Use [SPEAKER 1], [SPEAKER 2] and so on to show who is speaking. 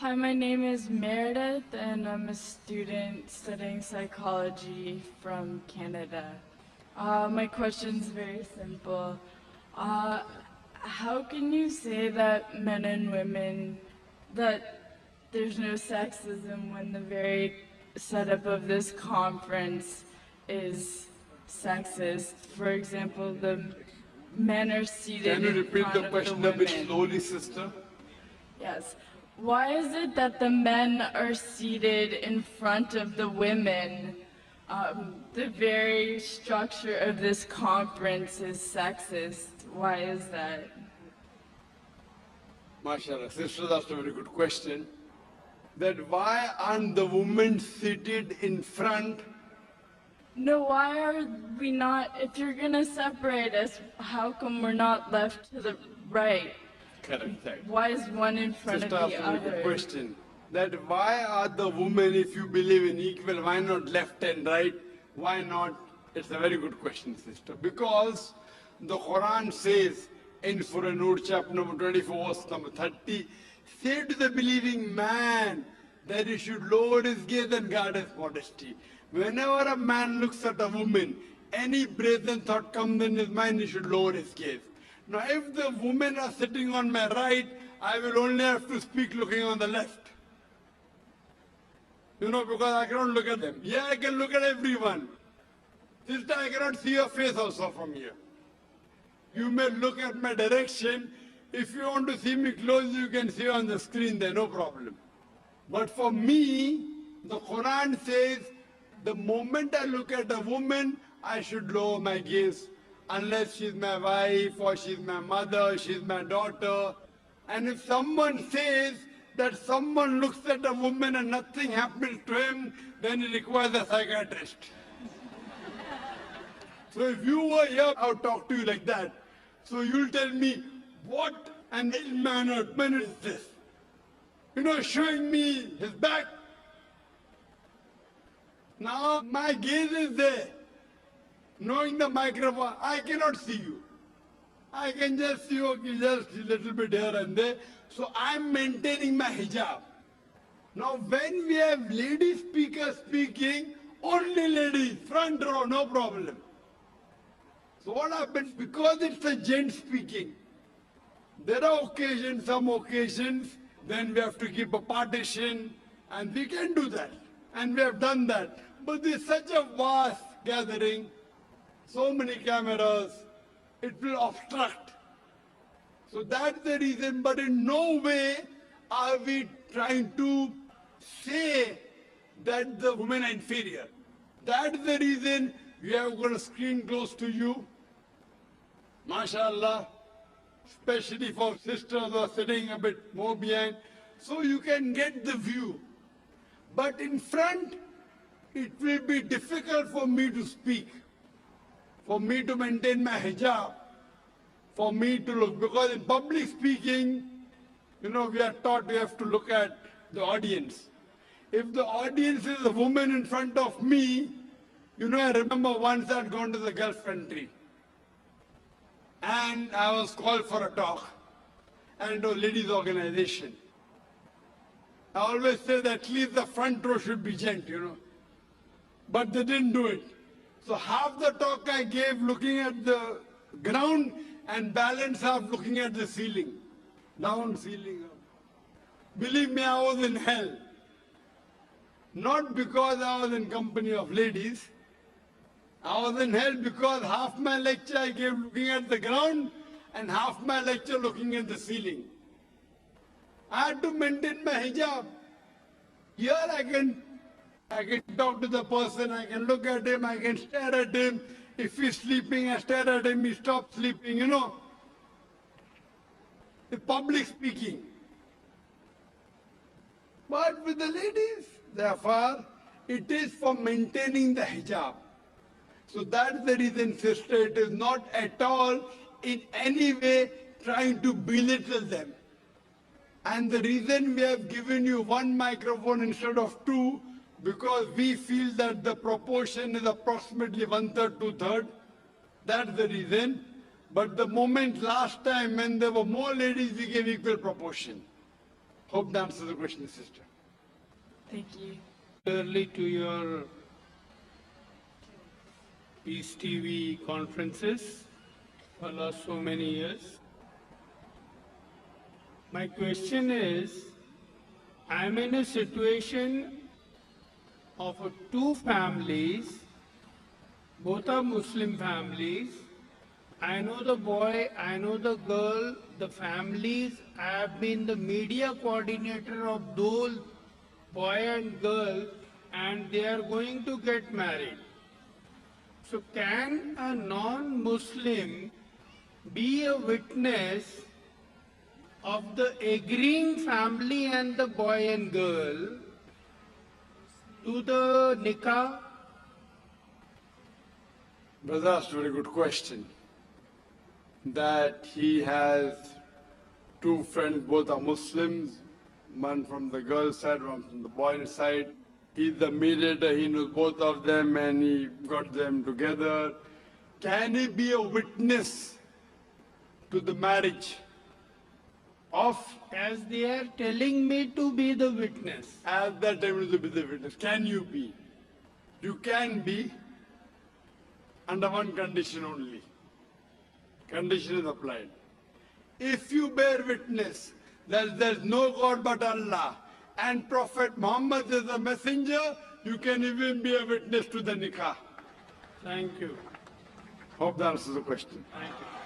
[SPEAKER 1] Hi, my name is Meredith, and I'm a student studying psychology from Canada. My question's very simple. How can you say that men and women, that there's no sexism when the very setup of this conference is sexist? For example, the men are seated
[SPEAKER 2] Can you
[SPEAKER 1] in
[SPEAKER 2] repeat
[SPEAKER 1] front
[SPEAKER 2] the
[SPEAKER 1] of
[SPEAKER 2] question
[SPEAKER 1] the
[SPEAKER 2] a bit
[SPEAKER 1] women.
[SPEAKER 2] slowly, sister?
[SPEAKER 1] Yes. Why is it that the men are seated in front of the women? The very structure of this conference is sexist. Why is that?
[SPEAKER 2] MashaAllah, sister, that's a very good question. That why aren't the women seated in front?
[SPEAKER 1] No, why are we not, if you're gonna separate us, how come we're not left to the right?
[SPEAKER 2] Correct.
[SPEAKER 1] Why is one in front
[SPEAKER 2] Sister,
[SPEAKER 1] of
[SPEAKER 2] that's
[SPEAKER 1] the
[SPEAKER 2] a very good
[SPEAKER 1] other?
[SPEAKER 2] question. That why are the women, if you believe in equal, why not left and right? Why not? It's a very good question, sister. Because the Quran says in Surah Nur, chapter number 24, verse number 30, say to the believing man that he should lower his gaze and guard his modesty. Whenever a man looks at a woman, any brazen thought comes in his mind, he should lower his gaze. Now, if the women are sitting on my right, I will only have to speak looking on the left. You know, because I cannot look at them. Yeah, I can look at everyone. Sister, I cannot see your face also from here. You may look at my direction. If you want to see me close, you can see on the screen there, no problem. But for me, the Quran says, the moment I look at a woman, I should lower my gaze. Unless she's my wife, or she's my mother, she's my daughter. And if someone says that someone looks at a woman and nothing happens to him, then he requires a psychiatrist. So if you were here, I would talk to you like that. So you'll tell me, what an ill-mannered man is this? You know, showing me his back. Now my gaze is there. Knowing the microphone, I cannot see you. I can just see, okay, just a little bit here and there. So I'm maintaining my hijab. Now when we have lady speakers speaking, only ladies, front row, no problem. So what happens? Because it's a gent speaking, there are occasions, some occasions, then we have to keep a partition, and we can do that. And we have done that. But there's such a vast gathering, so many cameras, it will obstruct. So that's the reason, but in no way are we trying to say that the women are inferior. That's the reason we have got a screen close to you. MashaAllah, especially for sisters who are sitting a bit more behind, so you can get the view. But in front, it will be difficult for me to speak, for me to maintain my hijab, for me to look, because in public speaking, you know, we are taught we have to look at the audience. If the audience is a woman in front of me, you know, I remember once I'd gone to the Gulf country, and I was called for a talk, and it was ladies' organization. I always say that at least the front row should be gent, you know. But they didn't do it. So half the talk I gave looking at the ground and balance half looking at the ceiling. Down, ceiling, up. Believe me, I was in hell. Not because I was in company of ladies. I was in hell because half my lecture I gave looking at the ground and half my lecture looking at the ceiling. I had to maintain my hijab. Here I can talk to the person, I can look at him, I can stare at him. If he's sleeping, I stare at him, he stops sleeping, you know. The public speaking. But with the ladies, therefore, it is for maintaining the hijab. So that's the reason, sister, it is not at all in any way trying to belittle them. And the reason we have given you one microphone instead of two, because we feel that the proportion is approximately 1/3, 2/3. That's the reason. But the moment last time when there were more ladies, we gave equal proportion. Hope that answers the question, sister.
[SPEAKER 1] Thank you.
[SPEAKER 3] Early to your Peace TV conferences for last so many years. My question is, I'm in a situation of two families, both are Muslim families. I know the boy, I know the girl, the families. I have been the media coordinator of those boy and girl, and they are going to get married. So can a non-Muslim be a witness of the agreeing family and the boy and girl to the nikah?
[SPEAKER 2] Brother asked a very good question. That he has two friends, both are Muslims, one from the girl side, one from the boy side. He's the mediator, he knows both of them and he got them together. Can he be a witness to the marriage of,
[SPEAKER 3] As they are telling me to be the witness.
[SPEAKER 2] at that time to be the witness? Can you be? You can be under one condition only. Condition is applied. If you bear witness that there's no God but Allah and Prophet Muhammad is a messenger, you can even be a witness to the nikah.
[SPEAKER 3] Thank you.
[SPEAKER 2] Hope that answers the question.
[SPEAKER 3] Thank you.